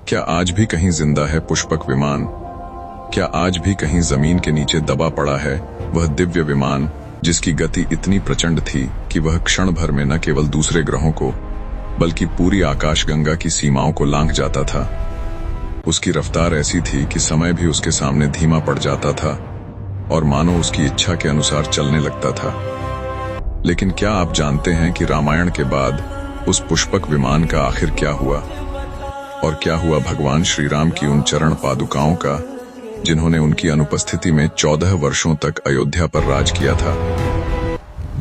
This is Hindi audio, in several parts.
क्या आज भी कहीं जिंदा है पुष्पक विमान? क्या आज भी कहीं जमीन के नीचे दबा पड़ा है वह दिव्य विमान जिसकी गति इतनी प्रचंड थी कि वह क्षण भर में न केवल दूसरे ग्रहों को बल्कि पूरी आकाशगंगा की सीमाओं को लांघ जाता था। उसकी रफ्तार ऐसी थी कि समय भी उसके सामने धीमा पड़ जाता था और मानो उसकी इच्छा के अनुसार चलने लगता था। लेकिन क्या आप जानते हैं कि रामायण के बाद उस पुष्पक विमान का आखिर क्या हुआ? और क्या हुआ भगवान श्री राम की उन चरण पादुकाओं का जिन्होंने उनकी अनुपस्थिति में 14 वर्षों तक अयोध्या पर राज किया था?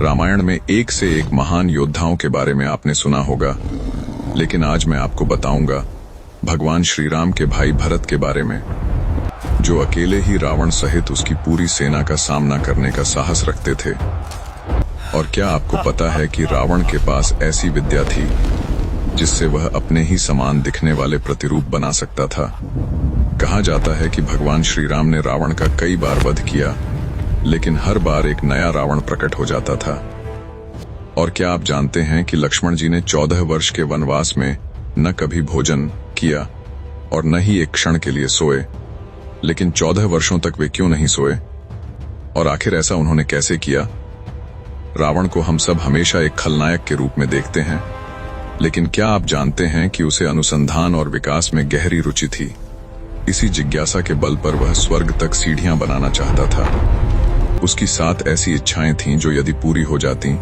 रामायण में एक से एक महान योद्धाओं के बारे में आपने सुना होगा, लेकिन आज मैं आपको बताऊंगा भगवान श्री राम के भाई भरत के बारे में, जो अकेले ही रावण सहित उसकी पूरी सेना का सामना करने का साहस रखते थे। और क्या आपको पता है कि रावण के पास ऐसी विद्या थी जिससे वह अपने ही समान दिखने वाले प्रतिरूप बना सकता था? कहा जाता है कि भगवान श्री राम ने रावण का कई बार वध किया, लेकिन हर बार एक नया रावण प्रकट हो जाता था। और क्या आप जानते हैं कि लक्ष्मण जी ने 14 वर्ष के वनवास में न कभी भोजन किया और न ही एक क्षण के लिए सोए? लेकिन 14 वर्षों तक वे क्यों नहीं सोए? और आखिर ऐसा उन्होंने कैसे किया? रावण को हम सब हमेशा एक खलनायक के रूप में देखते हैं, लेकिन क्या आप जानते हैं कि उसे अनुसंधान और विकास में गहरी रुचि थी? इसी जिज्ञासा के बल पर वह स्वर्ग तक सीढ़ियां बनाना चाहता था। उसकी 7 ऐसी इच्छाएं थीं जो यदि पूरी हो जाती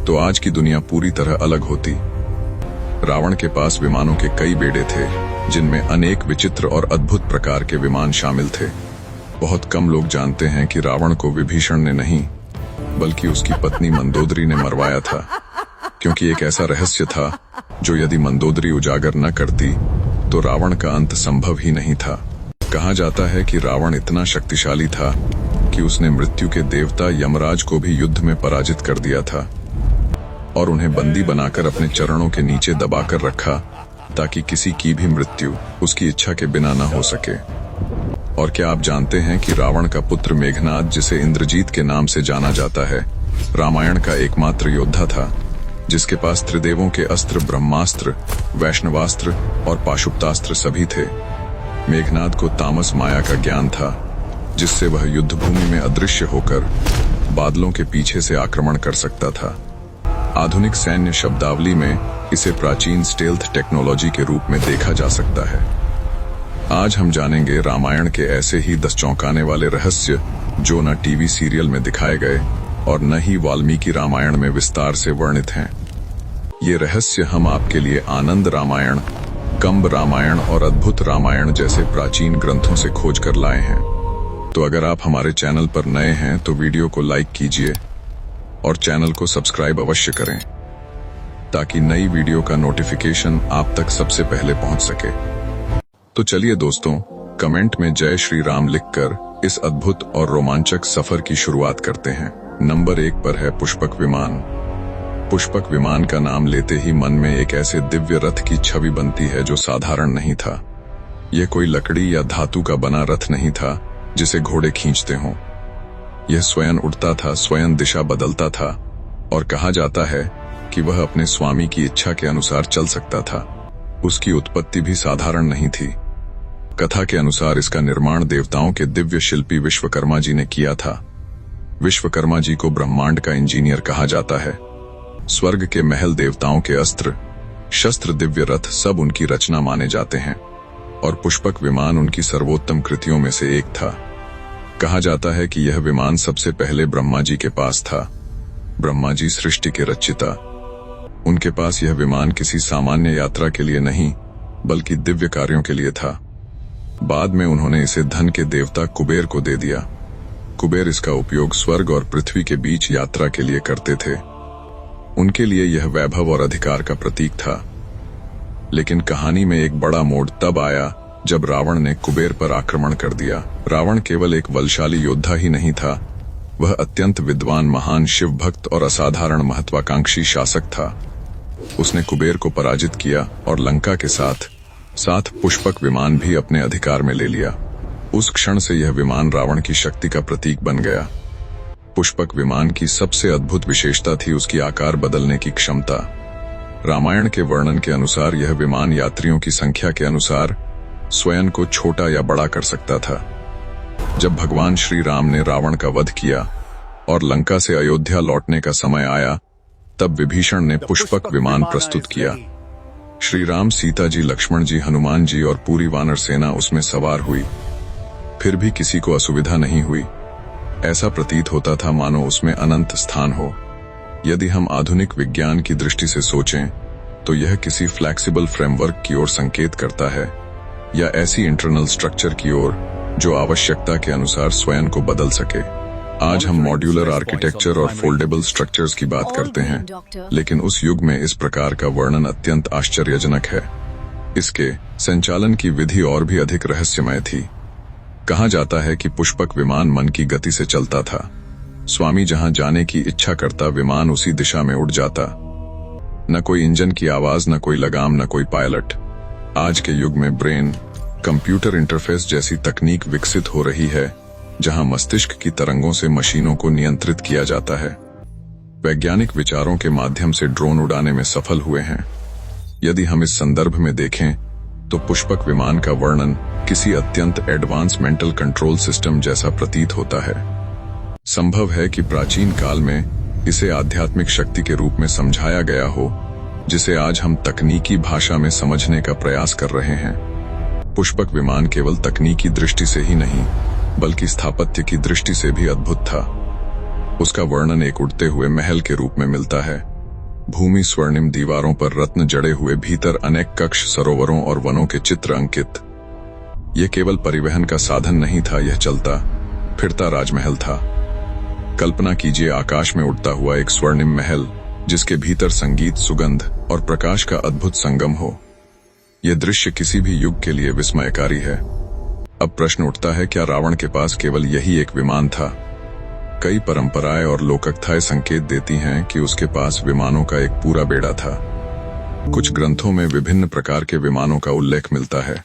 तो आज की दुनिया पूरी तरह अलग होती। रावण के पास विमानों के कई बेड़े थे, जिनमें अनेक विचित्र और अद्भुत प्रकार के विमान शामिल थे। बहुत कम लोग जानते हैं कि रावण को विभीषण ने नहीं बल्कि उसकी पत्नी मंदोदरी ने मरवाया था, क्योंकि एक ऐसा रहस्य था जो यदि मंदोदरी उजागर न करती तो रावण का अंत संभव ही नहीं था। कहा जाता है कि रावण इतना शक्तिशाली था कि उसने मृत्यु के देवता यमराज को भी युद्ध में पराजित कर दिया था और उन्हें बंदी बनाकर अपने चरणों के नीचे दबाकर रखा ताकि किसी की भी मृत्यु उसकी इच्छा के बिना न हो सके। और क्या आप जानते हैं कि रावण का पुत्र मेघनाद, जिसे इंद्रजीत के नाम से जाना जाता है, रामायण का एकमात्र योद्धा था जिसके पास त्रिदेवों के अस्त्र, ब्रह्मास्त्र, वैष्णवास्त्र और पाशुपतास्त्र सभी थे। मेघनाद को तामस माया का ज्ञान था, जिससे वह युद्ध भूमि में अदृश्य होकर बादलों के पीछे से आक्रमण कर सकता था। आधुनिक सैन्य शब्दावली में इसे प्राचीन स्टेल्थ टेक्नोलॉजी के रूप में देखा जा सकता है। आज हम जानेंगे रामायण के ऐसे ही 10 चौंकाने वाले रहस्य जो न टीवी सीरियल में दिखाए गए और न ही वाल्मीकि रामायण में विस्तार से वर्णित हैं। ये रहस्य हम आपके लिए आनंद रामायण, कंब रामायण और अद्भुत रामायण जैसे प्राचीन ग्रंथों से खोज कर लाए हैं। तो अगर आप हमारे चैनल पर नए हैं तो वीडियो को लाइक कीजिए और चैनल को सब्सक्राइब अवश्य करें ताकि नई वीडियो का नोटिफिकेशन आप तक सबसे पहले पहुंच सके। तो चलिए दोस्तों, कमेंट में जय श्री राम लिखकर इस अद्भुत और रोमांचक सफर की शुरुआत करते हैं। नंबर 1 पर है पुष्पक विमान। पुष्पक विमान का नाम लेते ही मन में एक ऐसे दिव्य रथ की छवि बनती है जो साधारण नहीं था। यह कोई लकड़ी या धातु का बना रथ नहीं था जिसे घोड़े खींचते हों। यह स्वयं उड़ता था, स्वयं दिशा बदलता था और कहा जाता है कि वह अपने स्वामी की इच्छा के अनुसार चल सकता था। उसकी उत्पत्ति भी साधारण नहीं थी। कथा के अनुसार इसका निर्माण देवताओं के दिव्य शिल्पी विश्वकर्मा जी ने किया था। विश्वकर्मा जी को ब्रह्मांड का इंजीनियर कहा जाता है। स्वर्ग के महल, देवताओं के अस्त्र शस्त्र, दिव्य रथ सब उनकी रचना माने जाते हैं और पुष्पक विमान उनकी सर्वोत्तम कृतियों में से एक था। कहा जाता है कि यह विमान सबसे पहले ब्रह्मा जी के पास था। ब्रह्मा जी सृष्टि के रचयिता, उनके पास यह विमान किसी सामान्य यात्रा के लिए नहीं बल्कि दिव्य कार्यों के लिए था। बाद में उन्होंने इसे धन के देवता कुबेर को दे दिया। कुबेर इसका उपयोग स्वर्ग और पृथ्वी के बीच यात्रा के लिए करते थे। उनके लिए यह वैभव और अधिकार का प्रतीक था। लेकिन कहानी में एक बड़ा मोड़ तब आया जब रावण ने कुबेर पर आक्रमण कर दिया। रावण केवल एक बलशाली योद्धा ही नहीं था, वह अत्यंत विद्वान, महान शिव भक्त और असाधारण महत्वाकांक्षी शासक था। उसने कुबेर को पराजित किया और लंका के साथ पुष्पक विमान भी अपने अधिकार में ले लिया। उस क्षण से यह विमान रावण की शक्ति का प्रतीक बन गया। पुष्पक विमान की सबसे अद्भुत विशेषता थी उसकी आकार बदलने की क्षमता। रामायण के वर्णन के अनुसार यह विमान यात्रियों की संख्या के अनुसार स्वयं को छोटा या बड़ा कर सकता था। जब भगवान श्री राम ने रावण का वध किया और लंका से अयोध्या लौटने का समय आया, तब विभीषण ने पुष्पक विमान प्रस्तुत किया। श्री राम, सीता जी, लक्ष्मण जी, हनुमान जी और पूरी वानर सेना उसमें सवार हुई। फिर भी किसी को असुविधा नहीं हुई। ऐसा प्रतीत होता था मानो उसमें अनंत स्थान हो। यदि हम आधुनिक विज्ञान की दृष्टि से सोचें तो यह किसी फ्लेक्सिबल फ्रेमवर्क की ओर संकेत करता है, या ऐसी इंटरनल स्ट्रक्चर की ओर जो आवश्यकता के अनुसार स्वयं को बदल सके। आज हम मॉड्यूलर आर्किटेक्चर और फोल्डेबल स्ट्रक्चर्स की बात करते हैं, लेकिन उस युग में इस प्रकार का वर्णन अत्यंत आश्चर्यजनक है। इसके संचालन की विधि और भी अधिक रहस्यमय थी। कहा जाता है कि पुष्पक विमान मन की गति से चलता था। स्वामी जहां जाने की इच्छा करता, विमान उसी दिशा में उड़ जाता। न कोई इंजन की आवाज, न कोई लगाम, न कोई पायलट। आज के युग में ब्रेन कंप्यूटर इंटरफेस जैसी तकनीक विकसित हो रही है, जहां मस्तिष्क की तरंगों से मशीनों को नियंत्रित किया जाता है। वैज्ञानिक विचारों के माध्यम से ड्रोन उड़ाने में सफल हुए हैं। यदि हम इस संदर्भ में देखें तो पुष्पक विमान का वर्णन किसी अत्यंत एडवांस मेंटल कंट्रोल सिस्टम जैसा प्रतीत होता है। संभव है कि प्राचीन काल में इसे आध्यात्मिक शक्ति के रूप में समझाया गया हो, जिसे आज हम तकनीकी भाषा में समझने का प्रयास कर रहे हैं। पुष्पक विमान केवल तकनीकी दृष्टि से ही नहीं, बल्कि स्थापत्य की दृष्टि से भी अद्भुत था। उसका वर्णन एक उड़ते हुए महल के रूप में मिलता है। भूमि स्वर्णिम दीवारों पर रत्न जड़े हुए, भीतर अनेक कक्ष, सरोवरों और वनों के चित्र अंकित। यह केवल परिवहन का साधन नहीं था, यह चलता फिरता राजमहल था। कल्पना कीजिए आकाश में उड़ता हुआ एक स्वर्णिम महल, जिसके भीतर संगीत, सुगंध और प्रकाश का अद्भुत संगम हो। यह दृश्य किसी भी युग के लिए विस्मयकारी है। अब प्रश्न उठता है, क्या रावण के पास केवल यही एक विमान था? कई परंपराएं और लोककथाएं संकेत देती हैं कि उसके पास विमानों का एक पूरा बेड़ा था। कुछ ग्रंथों में विभिन्न प्रकार के विमानों का उल्लेख मिलता है।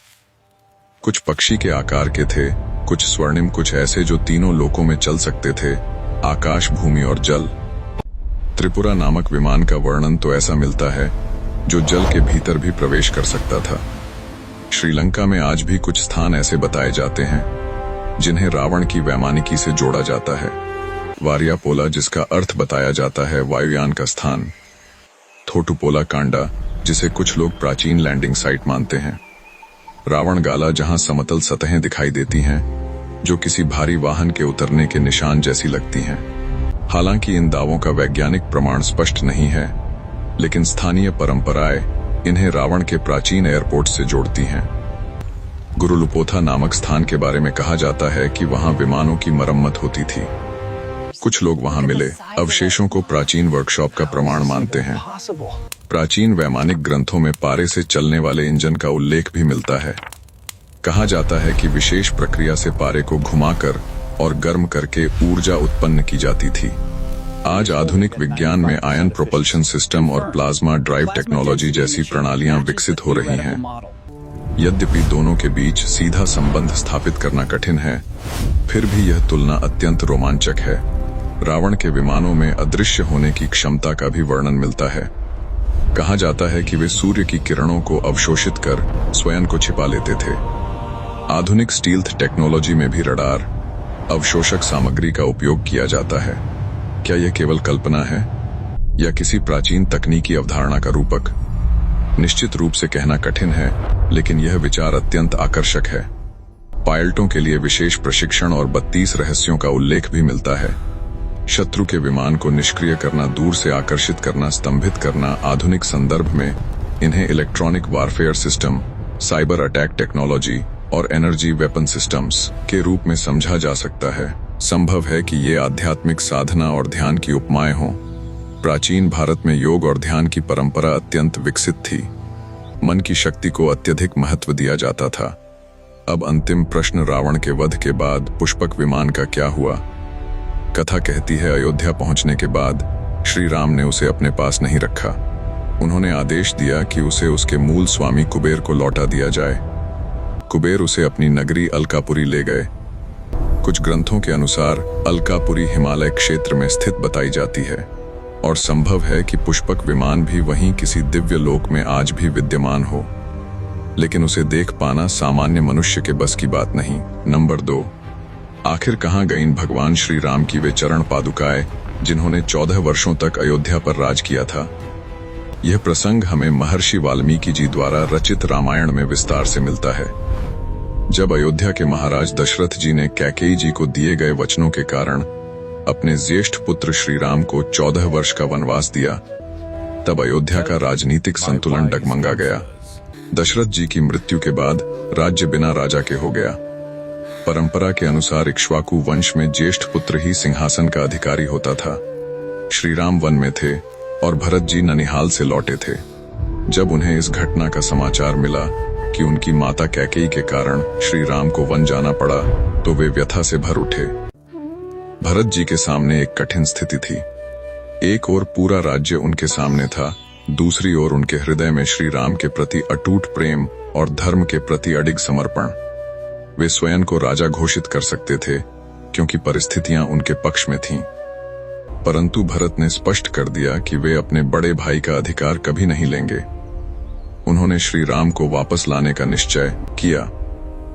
कुछ पक्षी के आकार के थे, कुछ स्वर्णिम, कुछ ऐसे जो तीनों लोकों में चल सकते थे, आकाश, भूमि और जल। त्रिपुरा नामक विमान का वर्णन तो ऐसा मिलता है जो जल के भीतर भी प्रवेश कर सकता था। श्रीलंका में आज भी कुछ स्थान ऐसे बताए जाते हैं जिन्हें रावण की वैमानिकी से जोड़ा जाता है। वारियापोला, जिसका अर्थ बताया जाता है वायुयान का स्थान। थोटुपोला कांडा, जिसे कुछ लोग प्राचीन लैंडिंग साइट मानते हैं। रावण गाला, जहां समतल सतहें दिखाई देती हैं जो किसी भारी वाहन के उतरने के निशान जैसी लगती हैं। हालांकि इन दावों का वैज्ञानिक प्रमाण स्पष्ट नहीं है, लेकिन स्थानीय परंपराएं इन्हें रावण के प्राचीन एयरपोर्ट से जोड़ती हैं। गुरुलुपोथा नामक स्थान के बारे में कहा जाता है कि वहां विमानों की मरम्मत होती थी। कुछ लोग वहां मिले अवशेषों को प्राचीन वर्कशॉप का प्रमाण मानते हैं। प्राचीन वैमानिक ग्रंथों में पारे से चलने वाले इंजन का उल्लेख भी मिलता है। कहा जाता है कि विशेष प्रक्रिया से पारे को घुमाकर और गर्म करके ऊर्जा उत्पन्न की जाती थी। आज आधुनिक विज्ञान में आयन प्रोपल्शन सिस्टम और प्लाज्मा ड्राइव टेक्नोलॉजी जैसी प्रणालियां विकसित हो रही हैं। यद्यपि दोनों के बीच सीधा संबंध स्थापित करना कठिन है, फिर भी यह तुलना अत्यंत रोमांचक है। रावण के विमानों में अदृश्य होने की क्षमता का भी वर्णन मिलता है। कहा जाता है कि वे सूर्य की किरणों को अवशोषित कर स्वयं को छिपा लेते थे। आधुनिक स्टील्थ टेक्नोलॉजी में भी रडार, अवशोषक सामग्री का उपयोग किया जाता है। क्या यह केवल कल्पना है या किसी प्राचीन तकनीकी अवधारणा का रूपक? निश्चित रूप से कहना कठिन है, लेकिन यह विचार अत्यंत आकर्षक है। पायलटों के लिए विशेष प्रशिक्षण और 32 रहस्यों का उल्लेख भी मिलता है। शत्रु के विमान को निष्क्रिय करना, दूर से आकर्षित करना, स्तंभित करना। आधुनिक संदर्भ में इन्हें electronic warfare system, cyber attack technology और एनर्जी वेपन सिस्टम्स के रूप में समझा जा सकता है। संभव है कि ये आध्यात्मिक साधना और ध्यान की उपमाएं हों। प्राचीन भारत में योग और ध्यान की परंपरा अत्यंत विकसित थी। मन की शक्ति को अत्यधिक महत्व दिया जाता था। अब अंतिम प्रश्न, रावण के वध के बाद पुष्पक विमान का क्या हुआ? कथा कहती है अयोध्या पहुंचने के बाद श्री राम ने उसे अपने पास नहीं रखा। उन्होंने आदेश दिया कि उसे उसके मूल स्वामी कुबेर को लौटा दिया जाए। कुबेर उसे अपनी नगरी अलकापुरी ले गए। कुछ ग्रंथों के अनुसार अलकापुरी हिमालय क्षेत्र में स्थित बताई जाती है और संभव है कि पुष्पक विमान भी वहीं किसी दिव्य लोक में आज भी विद्यमान हो। लेकिन उसे देख पाना सामान्य मनुष्य के बस की बात नहीं। नंबर 2, आखिर कहाँ गईं भगवान श्री राम की वे चरण पादुकाएं जिन्होंने 14 वर्षों तक अयोध्या पर राज किया था। यह प्रसंग हमें महर्षि वाल्मीकि जी द्वारा रचित रामायण में विस्तार से मिलता है। जब अयोध्या के महाराज दशरथ जी ने कैकेयी जी को दिए गए वचनों के कारण अपने ज्येष्ठ पुत्र श्री राम को 14 वर्ष का वनवास दिया, तब अयोध्या का राजनीतिक संतुलन डगमगा गया। दशरथ जी की मृत्यु के बाद राज्य बिना राजा के हो गया। परंपरा के अनुसार इक्ष्वाकु वंश में ज्येष्ठ पुत्र ही सिंहासन का अधिकारी होता था। श्री राम वन में थे और भरत जी ननिहाल से लौटे थे। जब उन्हें इस घटना का समाचार मिला कि उनकी माता कैकेयी के कारण श्री राम को वन जाना पड़ा, तो वे व्यथा से भर उठे। भरत जी के सामने एक कठिन स्थिति थी। एक ओर पूरा राज्य उनके सामने था, दूसरी ओर उनके हृदय में श्री राम के प्रति अटूट प्रेम और धर्म के प्रति अडिग समर्पण। वे स्वयं को राजा घोषित कर सकते थे क्योंकि परिस्थितियां उनके पक्ष में थीं, परंतु भरत ने स्पष्ट कर दिया कि वे अपने बड़े भाई का अधिकार कभी नहीं लेंगे। उन्होंने श्री राम को वापस लाने का निश्चय किया।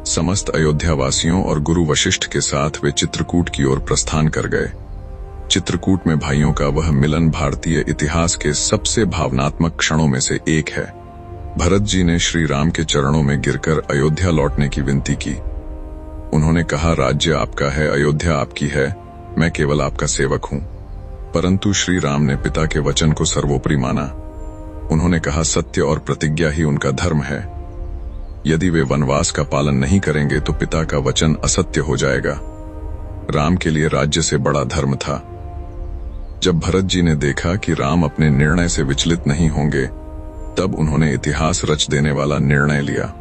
समस्त अयोध्या वासियों और गुरु वशिष्ठ के साथ वे चित्रकूट की ओर प्रस्थान कर गए। चित्रकूट में भाइयों का वह मिलन भारतीय इतिहास के सबसे भावनात्मक क्षणों में से एक है। भरत जी ने श्री राम के चरणों में गिरकर अयोध्या लौटने की विनती की। उन्होंने कहा, राज्य आपका है, अयोध्या आपकी है, मैं केवल आपका सेवक हूं। परंतु श्री राम ने पिता के वचन को सर्वोपरि माना। उन्होंने कहा, सत्य और प्रतिज्ञा ही उनका धर्म है। यदि वे वनवास का पालन नहीं करेंगे तो पिता का वचन असत्य हो जाएगा। राम के लिए राज्य से बड़ा धर्म था। जब भरत जी ने देखा कि राम अपने निर्णय से विचलित नहीं होंगे, तब उन्होंने इतिहास रच देने वाला निर्णय लिया।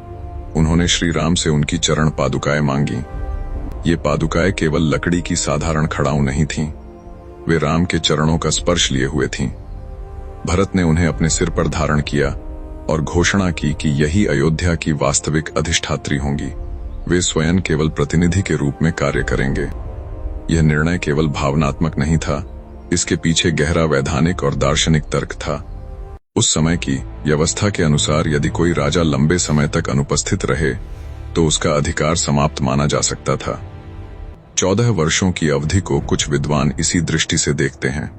उन्होंने श्री राम से उनकी चरण पादुकाएं मांगी। ये पादुकाएं केवल लकड़ी की साधारण खड़ाऊ नहीं थीं, वे राम के चरणों का स्पर्श लिए हुए थीं। भरत ने उन्हें अपने सिर पर धारण किया और घोषणा की कि यही अयोध्या की वास्तविक अधिष्ठात्री होंगी। वे स्वयं केवल प्रतिनिधि के रूप में कार्य करेंगे। यह निर्णय केवल भावनात्मक नहीं था, इसके पीछे गहरा वैधानिक और दार्शनिक तर्क था। उस समय की व्यवस्था के अनुसार यदि कोई राजा लंबे समय तक अनुपस्थित रहे तो उसका अधिकार समाप्त माना जा सकता था। 14 वर्षों की अवधि को कुछ विद्वान इसी दृष्टि से देखते हैं।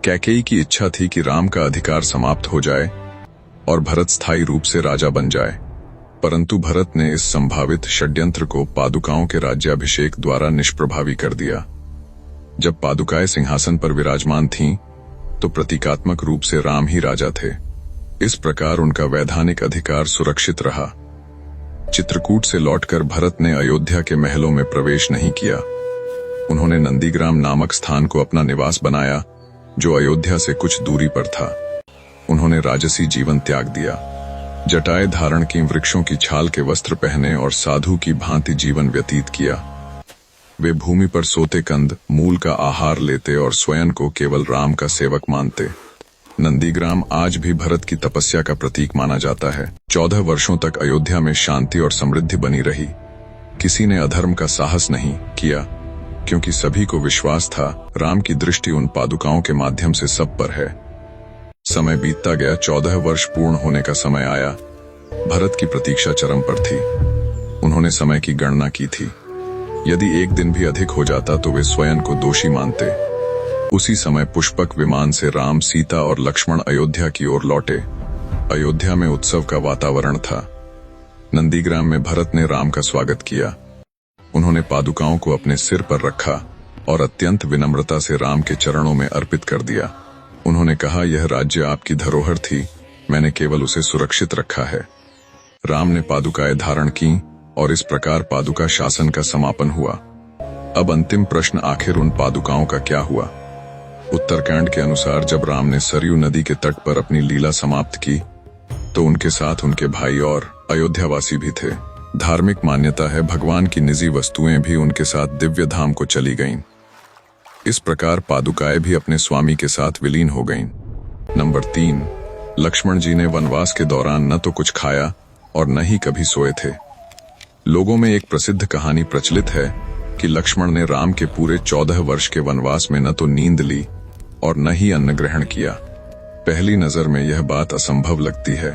कैकेयी की इच्छा थी कि राम का अधिकार समाप्त हो जाए और भरत स्थायी रूप से राजा बन जाए, परंतु भरत ने इस संभावित षड्यंत्र को पादुकाओं के राज्याभिषेक द्वारा निष्प्रभावी कर दिया। जब पादुकाएं सिंहासन पर विराजमान थीं, तो प्रतीकात्मक रूप से राम ही राजा थे। इस प्रकार उनका वैधानिक अधिकार सुरक्षित रहा। चित्रकूट से लौटकर भरत ने अयोध्या के महलों में प्रवेश नहीं किया। उन्होंने नंदीग्राम नामक स्थान को अपना निवास बनाया, जो अयोध्या से कुछ दूरी पर था। उन्होंने राजसी जीवन त्याग दिया, जटाएं धारण की, वृक्षों की छाल के वस्त्र पहने और साधु की भांति जीवन व्यतीत किया। वे भूमि पर सोते, कंद मूल का आहार लेते और स्वयं को केवल राम का सेवक मानते। नंदीग्राम आज भी भरत की तपस्या का प्रतीक माना जाता है। 14 वर्षों तक अयोध्या में शांति और समृद्धि बनी रही। किसी ने अधर्म का साहस नहीं किया, क्योंकि सभी को विश्वास था राम की दृष्टि उन पादुकाओं के माध्यम से सब पर है। समय बीतता गया, 14 वर्ष पूर्ण होने का समय आया। भरत की प्रतीक्षा चरम पर थी। उन्होंने समय की गणना की थी। यदि एक दिन भी अधिक हो जाता तो वे स्वयं को दोषी मानते। उसी समय पुष्पक विमान से राम, सीता और लक्ष्मण अयोध्या की ओर लौटे। अयोध्या में उत्सव का वातावरण था। नंदीग्राम में भरत ने राम का स्वागत किया। उन्होंने पादुकाओं को अपने सिर पर रखा और अत्यंत विनम्रता से राम के चरणों में अर्पित कर दिया। उन्होंने कहा, यह राज्य आपकी धरोहर थी, मैंने केवल उसे सुरक्षित रखा है। राम ने पादुकाएं धारण की और इस प्रकार पादुका शासन का समापन हुआ। अब अंतिम प्रश्न, आखिर उन पादुकाओं का क्या हुआ? उत्तरकांड के अनुसार जब राम ने सरयू नदी के तट पर अपनी लीला समाप्त की, तो उनके साथ उनके भाई और अयोध्यावासी भी थे। धार्मिक मान्यता है भगवान की निजी वस्तुएं भी उनके साथ दिव्य धाम को चली गईं। इस प्रकार पादुकाएं भी अपने स्वामी के साथ विलीन हो गईं। नंबर 3, लक्ष्मण जी ने वनवास के दौरान न तो कुछ खाया और न ही कभी सोए थे। लोगों में एक प्रसिद्ध कहानी प्रचलित है कि लक्ष्मण ने राम के पूरे 14 वर्ष के वनवास में न तो नींद ली और न ही अन्न ग्रहण किया। पहली नजर में यह बात असंभव लगती है,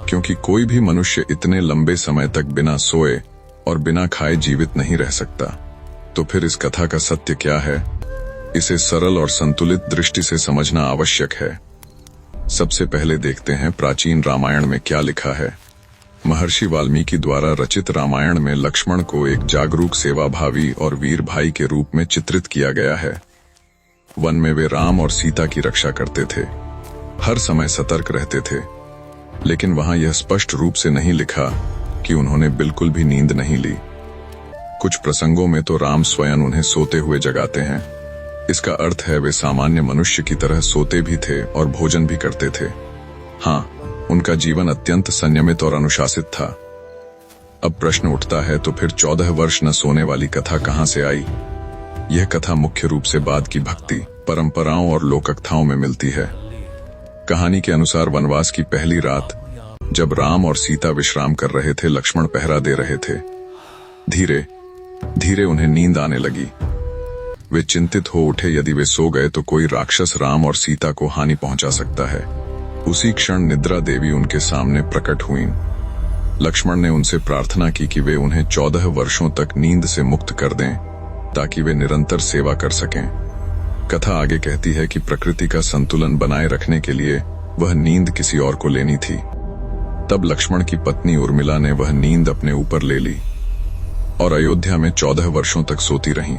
क्योंकि कोई भी मनुष्य इतने लंबे समय तक बिना सोए और बिना खाए जीवित नहीं रह सकता। तो फिर इस कथा का सत्य क्या है? इसे सरल और संतुलित दृष्टि से समझना आवश्यक है। सबसे पहले देखते हैं प्राचीन रामायण में क्या लिखा है। महर्षि वाल्मीकि द्वारा रचित रामायण में लक्ष्मण को एक जागरूक, सेवाभावी और वीर भाई के रूप में चित्रित किया गया है। वन में वे राम और सीता की रक्षा करते थे, हर समय सतर्क रहते थे, लेकिन वहां यह स्पष्ट रूप से नहीं लिखा कि उन्होंने बिल्कुल भी नींद नहीं ली। कुछ प्रसंगों में तो राम स्वयं उन्हें सोते हुए जगाते हैं। इसका अर्थ है वे सामान्य मनुष्य की तरह सोते भी थे और भोजन भी करते थे। हाँ, उनका जीवन अत्यंत संयमित और अनुशासित था। अब प्रश्न उठता है, तो फिर 14 वर्ष न सोने वाली कथा कहां से आई? यह कथा मुख्य रूप से बाद की भक्ति, परंपराओं और लोककथाओं में मिलती है। कहानी के अनुसार वनवास की पहली रात, जब राम और सीता विश्राम कर रहे थे, लक्ष्मण पहरा दे रहे थे। धीरे धीरे उन्हें नींद आने लगी। वे चिंतित हो उठे, यदि वे सो गए तो कोई राक्षस राम और सीता को हानि पहुंचा सकता है। उसी क्षण निद्रा देवी उनके सामने प्रकट हुईं। लक्ष्मण ने उनसे प्रार्थना की कि वे उन्हें 14 वर्षों तक नींद से मुक्त कर दें, ताकि वे निरंतर सेवा कर सकें। कथा आगे कहती है कि प्रकृति का संतुलन बनाए रखने के लिए वह नींद किसी और को लेनी थी। तब लक्ष्मण की पत्नी उर्मिला ने वह नींद अपने ऊपर ले ली और अयोध्या में 14 वर्षों तक सोती रहीं।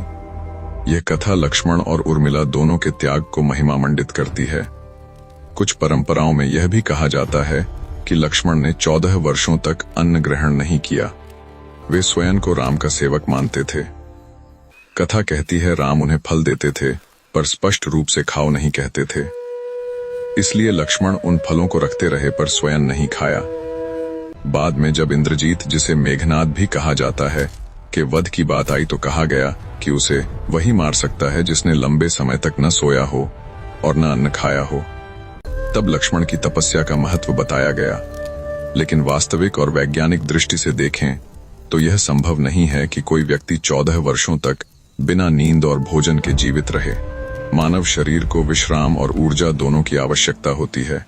यह कथा लक्ष्मण और उर्मिला दोनों के त्याग को महिमामंडित करती है। कुछ परंपराओं में यह भी कहा जाता है कि लक्ष्मण ने 14 वर्षों तक अन्न ग्रहण नहीं किया। वे स्वयं को राम का सेवक मानते थे। कथा कहती है राम उन्हें फल देते थे, पर स्पष्ट रूप से खाओ नहीं कहते थे। इसलिए लक्ष्मण उन फलों को रखते रहे पर स्वयं नहीं खाया। बाद में जब इंद्रजीत, जिसे मेघनाद भी कहा जाता है, के वध की बात आई तो कहा गया कि उसे वही मार सकता है जिसने लंबे समय तक न सोया हो और न अन्न खाया हो। तब लक्ष्मण की तपस्या का महत्व बताया गया। लेकिन वास्तविक और वैज्ञानिक दृष्टि से देखें तो यह संभव नहीं है कि कोई व्यक्ति 14 वर्षों तक बिना नींद और भोजन के जीवित रहे। मानव शरीर को विश्राम और ऊर्जा दोनों की आवश्यकता होती है।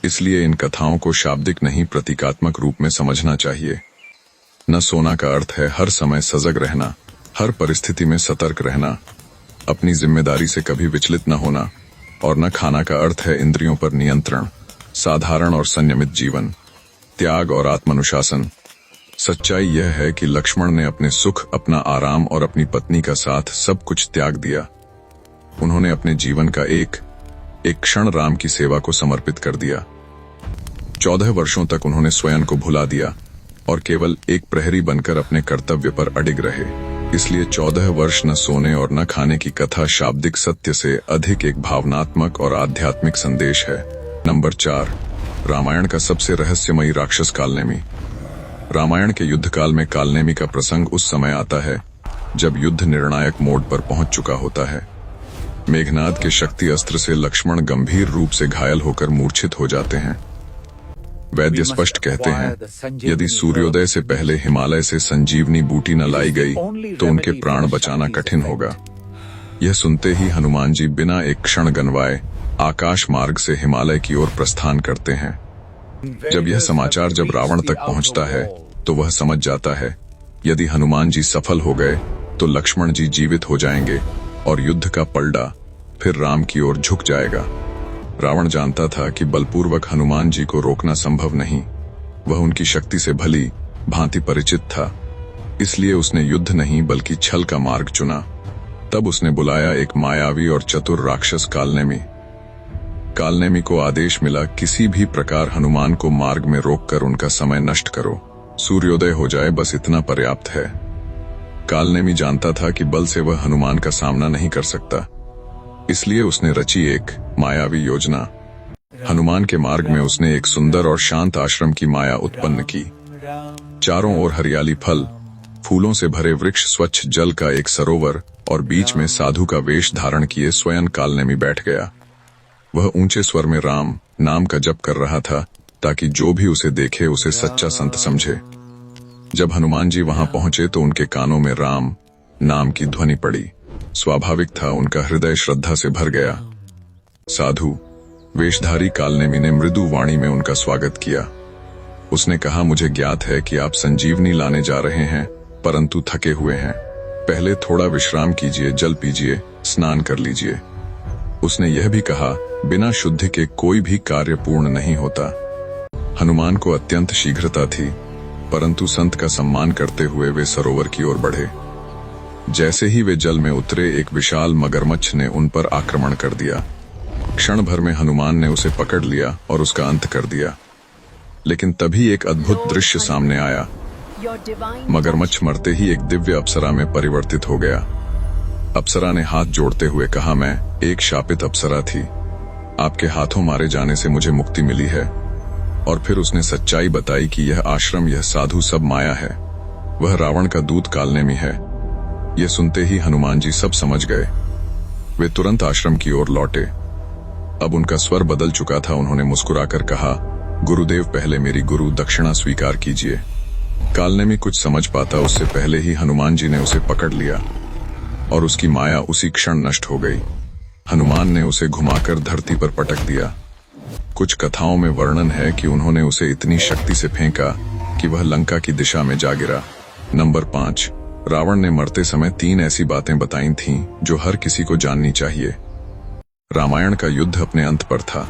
इसलिए इन कथाओं को शाब्दिक नहीं, प्रतीकात्मक रूप में समझना चाहिए। न सोना का अर्थ है हर समय सजग रहना, हर परिस्थिति में सतर्क रहना, अपनी जिम्मेदारी से कभी विचलित न होना, और न खाना का अर्थ है इंद्रियों पर नियंत्रण, साधारण और संयमित जीवन, त्याग और आत्मानुशासन। सच्चाई यह है कि लक्ष्मण ने अपने सुख, अपना आराम और अपनी पत्नी का साथ सब कुछ त्याग दिया। उन्होंने अपने जीवन का एक क्षण राम की सेवा को समर्पित कर दिया। 14 वर्षों तक उन्होंने स्वयं को भुला दिया और केवल एक प्रहरी बनकर अपने कर्तव्य पर अडिग रहे। इसलिए 14 वर्ष न सोने और न खाने की कथा शाब्दिक सत्य से अधिक एक भावनात्मक और आध्यात्मिक संदेश है। नंबर 4, रामायण का सबसे रहस्यमयी राक्षस कालनेमी। रामायण के युद्धकाल में कालनेमी का प्रसंग उस समय आता है जब युद्ध निर्णायक मोड पर पहुंच चुका होता है। मेघनाद के शक्ति अस्त्र से लक्ष्मण गंभीर रूप से घायल होकर मूर्छित हो जाते हैं। वैद्य स्पष्ट कहते हैं, यदि सूर्योदय से पहले हिमालय से संजीवनी बूटी न लाई गई तो उनके प्राण बचाना कठिन होगा। यह सुनते ही हनुमान जी बिना एक क्षण गनवाए आकाश मार्ग से हिमालय की ओर प्रस्थान करते हैं। जब यह समाचार जब रावण तक पहुंचता है तो वह समझ जाता है, यदि हनुमान जी सफल हो गए तो लक्ष्मण जी जीवित हो जाएंगे और युद्ध का पलड़ा फिर राम की ओर झुक जाएगा। रावण जानता था कि बलपूर्वक हनुमान जी को रोकना संभव नहीं। वह उनकी शक्ति से भली भांति परिचित था, इसलिए उसने युद्ध नहीं बल्कि छल का मार्ग चुना। तब उसने बुलाया एक मायावी और चतुर राक्षस कालनेमी। कालनेमी को आदेश मिला, किसी भी प्रकार हनुमान को मार्ग में रोककर उनका समय नष्ट करो। सूर्योदय हो जाए, बस इतना पर्याप्त है। कालनेमी जानता था कि बल से वह हनुमान का सामना नहीं कर सकता, इसलिए उसने रची एक मायावी योजना। हनुमान के मार्ग में उसने एक सुंदर और शांत आश्रम की माया उत्पन्न की। चारों ओर हरियाली, फल फूलों से भरे वृक्ष, स्वच्छ जल का एक सरोवर और बीच में साधु का वेश धारण किए स्वयं कालनेमी बैठ गया। वह ऊंचे स्वर में राम नाम का जप कर रहा था ताकि जो भी उसे देखे उसे सच्चा संत समझे। जब हनुमान जी वहां पहुंचे तो उनके कानों में राम नाम की ध्वनि पड़ी। स्वाभाविक था, उनका हृदय श्रद्धा से भर गया। साधु वेशधारी कालनेमी ने मृदु वाणी में उनका स्वागत किया। उसने कहा, मुझे ज्ञात है कि आप संजीवनी लाने जा रहे हैं, परंतु थके हुए हैं। पहले थोड़ा विश्राम कीजिए, जल पीजिए, स्नान कर लीजिए। उसने यह भी कहा, बिना शुद्धि के कोई भी कार्य पूर्ण नहीं होता। हनुमान को अत्यंत शीघ्रता थी, परंतु संत का सम्मान करते हुए वे सरोवर की ओर बढ़े। जैसे ही वे जल में उतरे, एक विशाल मगरमच्छ ने उन पर आक्रमण कर दिया। क्षण भर में हनुमान ने उसे पकड़ लिया और उसका अंत कर दिया। लेकिन तभी एक अद्भुत दृश्य सामने आया। मगरमच्छ मरते ही एक दिव्य अप्सरा में परिवर्तित हो गया। अप्सरा ने हाथ जोड़ते हुए कहा, मैं एक शापित अप्सरा थी, आपके हाथों मारे जाने से मुझे मुक्ति मिली है। और फिर उसने सच्चाई बताई कि यह आश्रम, यह साधु सब माया है, वह रावण का दूत कालनेमी है। यह सुनते ही हनुमान जी सब समझ गए। वे तुरंत आश्रम की ओर लौटे। अब उनका स्वर बदल चुका था। उन्होंने मुस्कुराकर कहा, गुरुदेव, पहले मेरी गुरु दक्षिणा स्वीकार कीजिए। कालनेमी कुछ समझ पाता उससे पहले ही हनुमान जी ने उसे पकड़ लिया और उसकी माया उसी क्षण नष्ट हो गई। हनुमान ने उसे घुमाकर धरती पर पटक दिया। कुछ कथाओं में वर्णन है कि उन्होंने उसे इतनी शक्ति से फेंका कि वह लंका की दिशा में जा गिरा। नंबर 5, रावण ने मरते समय 3 ऐसी बातें बताई थीं जो हर किसी को जाननी चाहिए। रामायण का युद्ध अपने अंत पर था।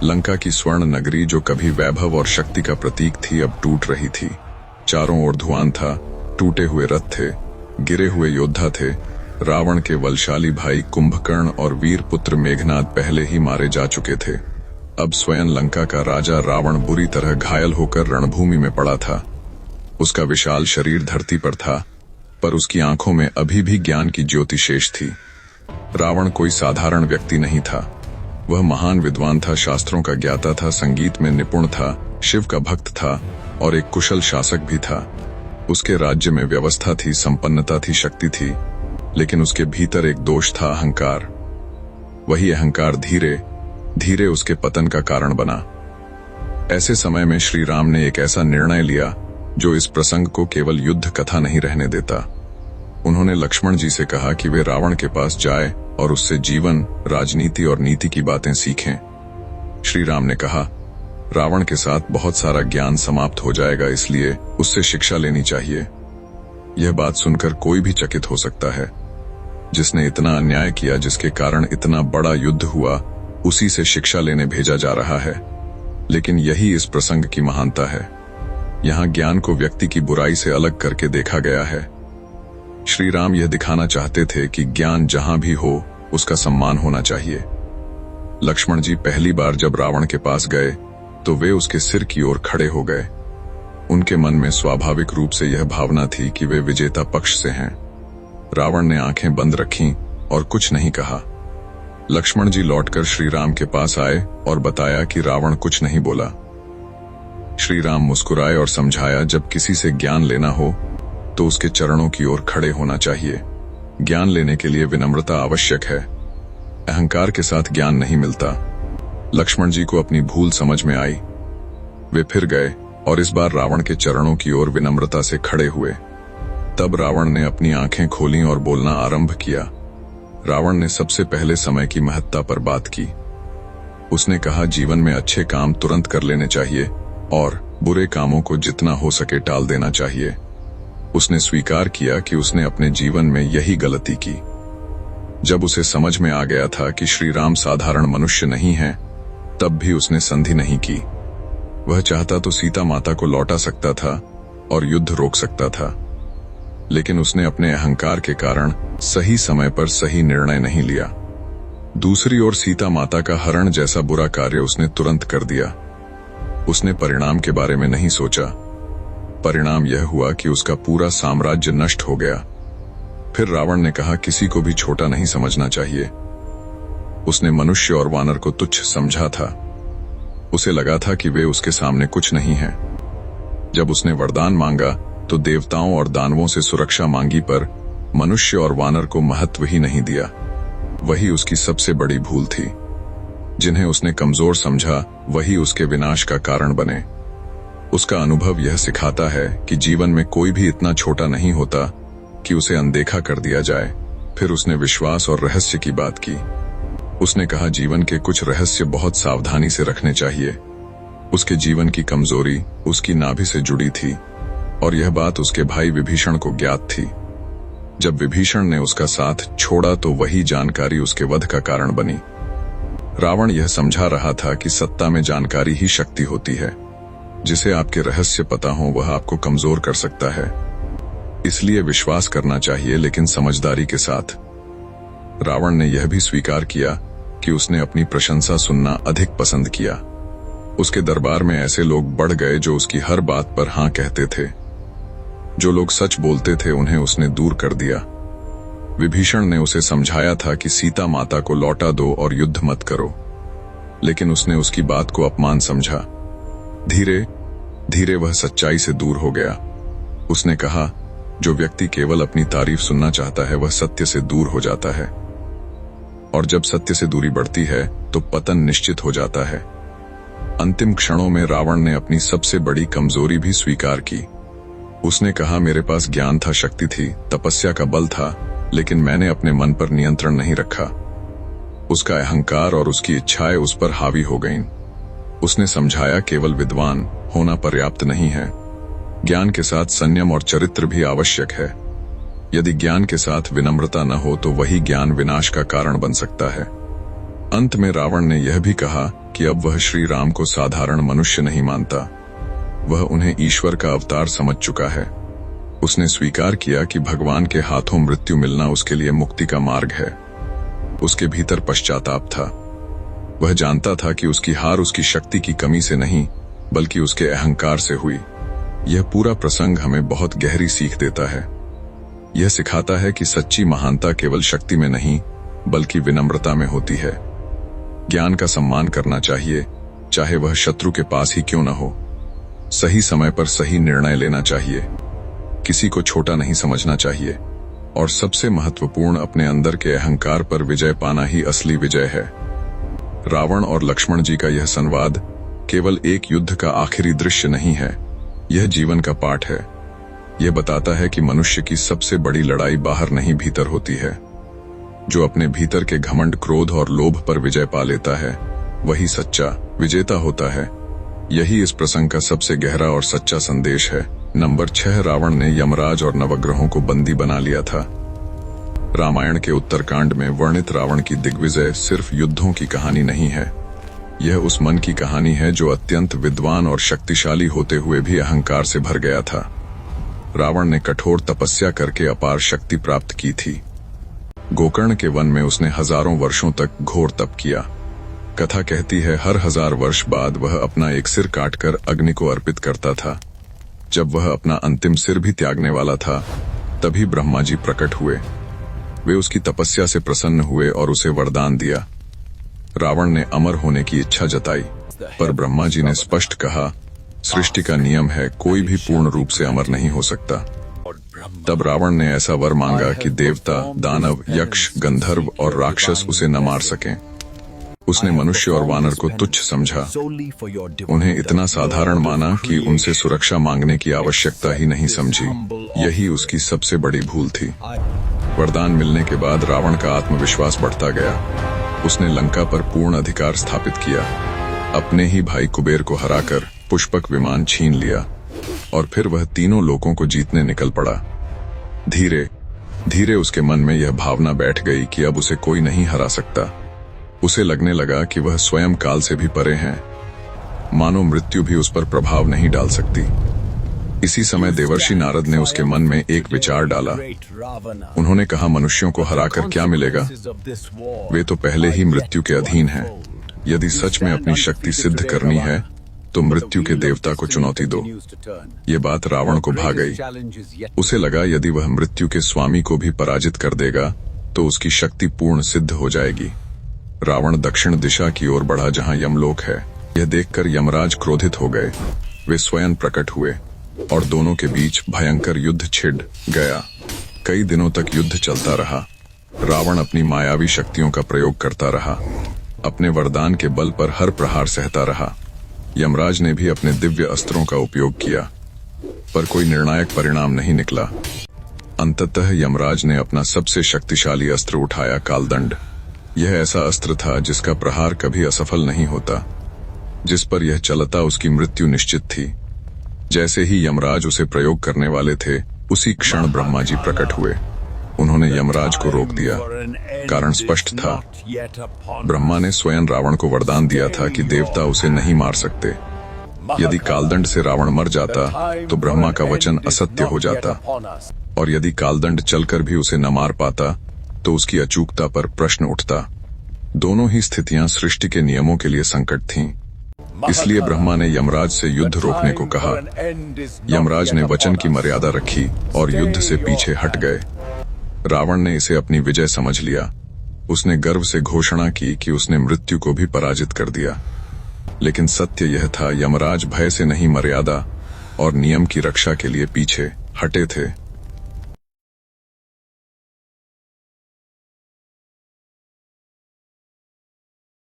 लंका की स्वर्ण नगरी, जो कभी वैभव और शक्ति का प्रतीक थी, अब टूट रही थी। चारों ओर धुआं था, टूटे हुए रथ थे, गिरे हुए योद्धा थे। रावण के बलशाली भाई कुंभकर्ण और वीर पुत्र मेघनाद पहले ही मारे जा चुके थे। अब स्वयं लंका का राजा रावण बुरी तरह घायल होकर रणभूमि में पड़ा था। उसका विशाल शरीर धरती पर था, पर उसकी आंखों में अभी भी ज्ञान की ज्योति शेष थी। रावण कोई साधारण व्यक्ति नहीं था। वह महान विद्वान था, शास्त्रों का ज्ञाता था, संगीत में निपुण था, शिव का भक्त था और एक कुशल शासक भी था। उसके राज्य में व्यवस्था थी, संपन्नता थी, शक्ति थी, लेकिन उसके भीतर एक दोष था, अहंकार। वही अहंकार धीरे धीरे उसके पतन का कारण बना। ऐसे समय में श्री राम ने एक ऐसा निर्णय लिया जो इस प्रसंग को केवल युद्ध कथा नहीं रहने देता। उन्होंने लक्ष्मण जी से कहा कि वे रावण के पास जाए और उससे जीवन, राजनीति और नीति की बातें सीखें। श्री राम ने कहा, रावण के साथ बहुत सारा ज्ञान समाप्त हो जाएगा, इसलिए उससे शिक्षा लेनी चाहिए। यह बात सुनकर कोई भी चकित हो सकता है। जिसने इतना अन्याय किया, जिसके कारण इतना बड़ा युद्ध हुआ, उसी से शिक्षा लेने भेजा जा रहा है। लेकिन यही इस प्रसंग की महानता है। यहाँ ज्ञान को व्यक्ति की बुराई से अलग करके देखा गया है। श्री राम यह दिखाना चाहते थे कि ज्ञान जहां भी हो, उसका सम्मान होना चाहिए। लक्ष्मण जी पहली बार जब रावण के पास गए तो वे उसके सिर की ओर खड़े हो गए। उनके मन में स्वाभाविक रूप से यह भावना थी कि वे विजेता पक्ष से हैं। रावण ने आंखें बंद रखीं और कुछ नहीं कहा। लक्ष्मण जी लौटकर श्री राम के पास आए और बताया कि रावण कुछ नहीं बोला। श्री राम मुस्कुराए और समझाया, जब किसी से ज्ञान लेना हो तो उसके चरणों की ओर खड़े होना चाहिए। ज्ञान लेने के लिए विनम्रता आवश्यक है। अहंकार के साथ ज्ञान नहीं मिलता। लक्ष्मण जी को अपनी भूल समझ में आई। वे फिर गए और इस बार रावण के चरणों की ओर विनम्रता से खड़े हुए। तब रावण ने अपनी आंखें खोलीं और बोलना आरंभ किया। रावण ने सबसे पहले समय की महत्ता पर बात की। उसने कहा, जीवन में अच्छे काम तुरंत कर लेने चाहिए और बुरे कामों को जितना हो सके टाल देना चाहिए। उसने स्वीकार किया कि उसने अपने जीवन में यही गलती की। जब उसे समझ में आ गया था कि श्री राम साधारण मनुष्य नहीं हैं, तब भी उसने संधि नहीं की। वह चाहता तो सीता माता को लौटा सकता था और युद्ध रोक सकता था, लेकिन उसने अपने अहंकार के कारण सही समय पर सही निर्णय नहीं लिया। दूसरी ओर सीता माता का हरण जैसा बुरा कार्य उसने तुरंत कर दिया। उसने परिणाम के बारे में नहीं सोचा। परिणाम यह हुआ कि उसका पूरा साम्राज्य नष्ट हो गया। फिर रावण ने कहा, किसी को भी छोटा नहीं समझना चाहिए। उसने मनुष्य और वानर को तुच्छ समझा था। उसे लगा था कि वे उसके सामने कुछ नहीं हैं। जब उसने वरदान मांगा तो देवताओं और दानवों से सुरक्षा मांगी, पर मनुष्य और वानर को महत्व ही नहीं दिया। वही उसकी सबसे बड़ी भूल थी। जिन्हें उसने कमजोर समझा, वही उसके विनाश का कारण बने। उसका अनुभव यह सिखाता है कि जीवन में कोई भी इतना छोटा नहीं होता कि उसे अनदेखा कर दिया जाए। फिर उसने विश्वास और रहस्य की बात की। उसने कहा, जीवन के कुछ रहस्य बहुत सावधानी से रखने चाहिए। उसके जीवन की कमजोरी उसकी नाभि से जुड़ी थी और यह बात उसके भाई विभीषण को ज्ञात थी। जब विभीषण ने उसका साथ छोड़ा तो वही जानकारी उसके वध का कारण बनी। रावण यह समझा रहा था कि सत्ता में जानकारी ही शक्ति होती है। जिसे आपके रहस्य पता हो वह आपको कमजोर कर सकता है। इसलिए विश्वास करना चाहिए, लेकिन समझदारी के साथ। रावण ने यह भी स्वीकार किया कि उसने अपनी प्रशंसा सुनना अधिक पसंद किया। उसके दरबार में ऐसे लोग बढ़ गए जो उसकी हर बात पर हां कहते थे। जो लोग सच बोलते थे उन्हें उसने दूर कर दिया। विभीषण ने उसे समझाया था कि सीता माता को लौटा दो और युद्ध मत करो, लेकिन उसने उसकी बात को अपमान समझा। धीरे धीरे वह सच्चाई से दूर हो गया। उसने कहा, जो व्यक्ति केवल अपनी तारीफ सुनना चाहता है वह सत्य से दूर हो जाता है, और जब सत्य से दूरी बढ़ती है तो पतन निश्चित हो जाता है। अंतिम क्षणों में रावण ने अपनी सबसे बड़ी कमजोरी भी स्वीकार की। उसने कहा, मेरे पास ज्ञान था, शक्ति थी, तपस्या का बल था, लेकिन मैंने अपने मन पर नियंत्रण नहीं रखा। उसका अहंकार और उसकी इच्छाएं उस पर हावी हो गईं। उसने समझाया, केवल विद्वान होना पर्याप्त नहीं है, ज्ञान के साथ संयम और चरित्र भी आवश्यक है। यदि ज्ञान के साथ विनम्रता न हो तो वही ज्ञान विनाश का कारण बन सकता है। अंत में रावण ने यह भी कहा कि अब वह श्री राम को साधारण मनुष्य नहीं मानता, वह उन्हें ईश्वर का अवतार समझ चुका है। उसने स्वीकार किया कि भगवान के हाथों मृत्यु मिलना उसके लिए मुक्ति का मार्ग है। उसके भीतर पश्चाताप था। वह जानता था कि उसकी हार उसकी शक्ति की कमी से नहीं बल्कि उसके अहंकार से हुई। यह पूरा प्रसंग हमें बहुत गहरी सीख देता है। यह सिखाता है कि सच्ची महानता केवल शक्ति में नहीं बल्कि विनम्रता में होती है। ज्ञान का सम्मान करना चाहिए, चाहे वह शत्रु के पास ही क्यों न हो। सही समय पर सही निर्णय लेना चाहिए, किसी को छोटा नहीं समझना चाहिए, और सबसे महत्वपूर्ण अपने अंदर के अहंकार पर विजय पाना ही असली विजय है। रावण और लक्ष्मण जी का यह संवाद केवल एक युद्ध का आखिरी दृश्य नहीं है, यह जीवन का पाठ है। यह बताता है कि मनुष्य की सबसे बड़ी लड़ाई बाहर नहीं भीतर होती है। जो अपने भीतर के घमंड, क्रोध और लोभ पर विजय पा लेता है वही सच्चा विजेता होता है। यही इस प्रसंग का सबसे गहरा और सच्चा संदेश है। नंबर 6, रावण ने यमराज और नवग्रहों को बंदी बना लिया था। रामायण के उत्तरकांड में वर्णित रावण की दिग्विजय सिर्फ युद्धों की कहानी नहीं है, यह उस मन की कहानी है जो अत्यंत विद्वान और शक्तिशाली होते हुए भी अहंकार से भर गया था। रावण ने कठोर तपस्या करके अपार शक्ति प्राप्त की थी। गोकर्ण के वन में उसने हजारों वर्षों तक घोर तप किया। कथा कहती है हर 1000 वर्ष बाद वह अपना एक सिर काटकर अग्नि को अर्पित करता था। जब वह अपना अंतिम सिर भी त्यागने वाला था तभी ब्रह्मा जी प्रकट हुए। वे उसकी तपस्या से प्रसन्न हुए और उसे वरदान दिया। रावण ने अमर होने की इच्छा जताई, पर ब्रह्मा जी ने स्पष्ट कहा, सृष्टि का नियम है, कोई भी पूर्ण रूप से अमर नहीं हो सकता। तब रावण ने ऐसा वर मांगा कि देवता, दानव, यक्ष, गंधर्व और राक्षस उसे न मार सकें। उसने मनुष्य और वानर को तुच्छ समझा, उन्हें इतना साधारण माना कि उनसे सुरक्षा मांगने की आवश्यकता ही नहीं समझी। यही उसकी सबसे बड़ी भूल थी। वरदान मिलने के बाद रावण का आत्मविश्वास बढ़ता गया। उसने लंका पर पूर्ण अधिकार स्थापित किया, अपने ही भाई कुबेर को हराकर पुष्पक विमान छीन लिया, और फिर वह तीनों लोकों को जीतने निकल पड़ा। धीरे धीरे उसके मन में यह भावना बैठ गई कि अब उसे कोई नहीं हरा सकता। उसे लगने लगा कि वह स्वयं काल से भी परे हैं, मानो मृत्यु भी उस पर प्रभाव नहीं डाल सकती। इसी समय देवर्षि नारद ने उसके मन में एक विचार डाला। उन्होंने कहा, मनुष्यों को हराकर क्या मिलेगा? वे तो पहले ही मृत्यु के अधीन हैं। यदि सच में अपनी शक्ति सिद्ध करनी है तो मृत्यु के देवता को चुनौती दो। ये बात रावण को भा गई। उसे लगा यदि वह मृत्यु के स्वामी को भी पराजित कर देगा तो उसकी शक्ति पूर्ण सिद्ध हो जाएगी। रावण दक्षिण दिशा की ओर बढ़ा जहां यमलोक है। यह देखकर यमराज क्रोधित हो गए। वे स्वयं प्रकट हुए और दोनों के बीच भयंकर युद्ध छिड़ गया। कई दिनों तक युद्ध चलता रहा। रावण अपनी मायावी शक्तियों का प्रयोग करता रहा, अपने वरदान के बल पर हर प्रहार सहता रहा। यमराज ने भी अपने दिव्य अस्त्रों का उपयोग किया, पर कोई निर्णायक परिणाम नहीं निकला। अंततः यमराज ने अपना सबसे शक्तिशाली अस्त्र उठाया, कालदंड। यह ऐसा अस्त्र था जिसका प्रहार कभी असफल नहीं होता। जिस पर यह चलता उसकी मृत्यु निश्चित थी। जैसे ही यमराज उसे प्रयोग करने वाले थे, उसी क्षण ब्रह्मा जी प्रकट हुए। उन्होंने यमराज को रोक दिया। कारण स्पष्ट था। ब्रह्मा ने स्वयं रावण को वरदान दिया था कि देवता उसे नहीं मार सकते। यदि कालदंड से रावण मर जाता तो ब्रह्मा का वचन असत्य हो जाता, और यदि कालदंड चलकर भी उसे न मार पाता तो उसकी अचूकता पर प्रश्न उठता। दोनों ही स्थितियां सृष्टि के नियमों के लिए संकट थीं। इसलिए ब्रह्मा ने यमराज से युद्ध रोकने को कहा। यमराज ने वचन की मर्यादा रखी और युद्ध से पीछे हट गए। रावण ने इसे अपनी विजय समझ लिया। उसने गर्व से घोषणा की कि उसने मृत्यु को भी पराजित कर दिया। लेकिन सत्य यह था, यमराज भय से नहीं, मर्यादा और नियम की रक्षा के लिए पीछे हटे थे।